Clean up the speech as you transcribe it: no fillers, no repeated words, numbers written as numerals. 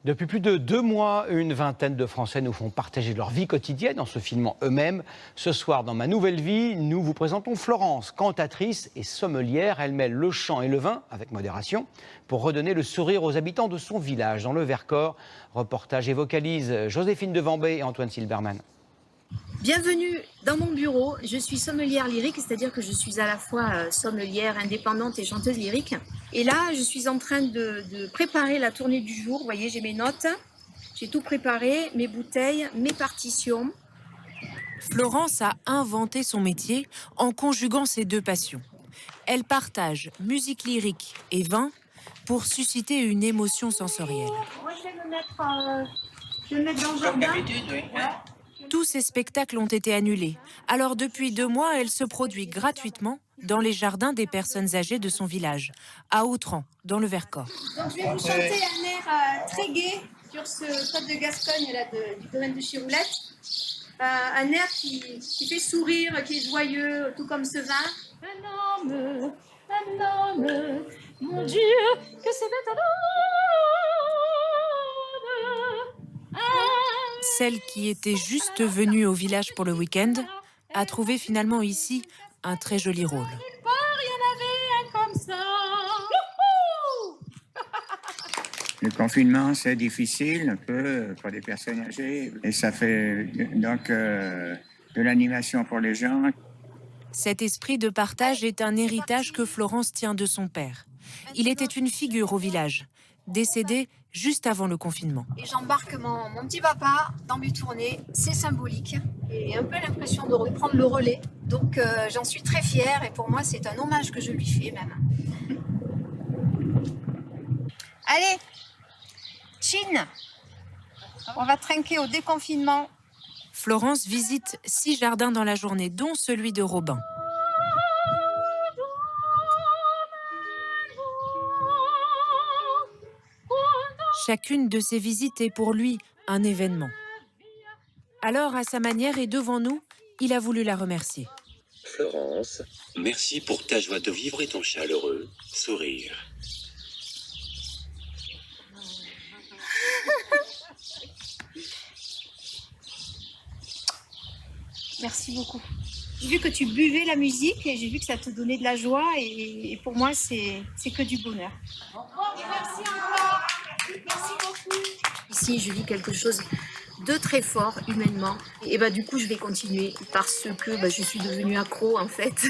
Depuis plus de 2 mois, une vingtaine de Français nous font partager leur vie quotidienne en se filmant eux-mêmes. Ce soir, dans Ma Nouvelle Vie, nous vous présentons Florence, cantatrice et sommelière. Elle mêle le chant et le vin, avec modération, pour redonner le sourire aux habitants de son village, dans le Vercors. Reportage et vocalise Joséphine Devambé et Antoine Silberman. Bienvenue dans mon bureau. Je suis sommelière lyrique, c'est-à-dire que je suis à la fois sommelière indépendante et chanteuse lyrique. Et là, je suis en train de préparer la tournée du jour. Vous voyez, j'ai mes notes, j'ai tout préparé, mes bouteilles, mes partitions. Florence a inventé son métier en conjuguant ses deux passions. Elle partage musique lyrique et vin pour susciter une émotion sensorielle. Moi, je vais me mettre dans le jardin. Comme d'habitude, oui. Ouais. Tous ces spectacles ont été annulés. Alors depuis 2 mois, elle se produit gratuitement dans les jardins des personnes âgées de son village, à Autran, dans le Vercors. Donc, je vais vous chanter un air très gai sur ce côte de Gascogne là, du domaine de Chiroulette. Un air qui fait sourire, qui est joyeux, tout comme ce vin. Un homme, mon Dieu, que c'est bête un homme. Celle qui était juste venue au village pour le week-end a trouvé finalement ici un très joli rôle. Il y en avait un comme ça. Le confinement, c'est difficile un peu pour des personnes âgées. Et ça fait donc de l'animation pour les gens. Cet esprit de partage est un héritage que Florence tient de son père. Il était une figure au village, décédé juste avant le confinement. Et j'embarque mon petit papa dans mes tournées. C'est symbolique. J'ai un peu l'impression de reprendre le relais. Donc j'en suis très fière et pour moi, c'est un hommage que je lui fais même. Allez, Chine, on va trinquer au déconfinement. Florence visite 6 jardins dans la journée, dont celui de Robin. Chacune de ces visites est pour lui un événement. Alors, à sa manière et devant nous, il a voulu la remercier. Florence, merci pour ta joie de vivre et ton chaleureux sourire. Merci beaucoup. J'ai vu que tu buvais la musique et j'ai vu que ça te donnait de la joie et pour moi, c'est que du bonheur. Merci encore. Merci beaucoup. Ici, je vis quelque chose de très fort humainement. Et du coup, je vais continuer parce que je suis devenue accro en fait.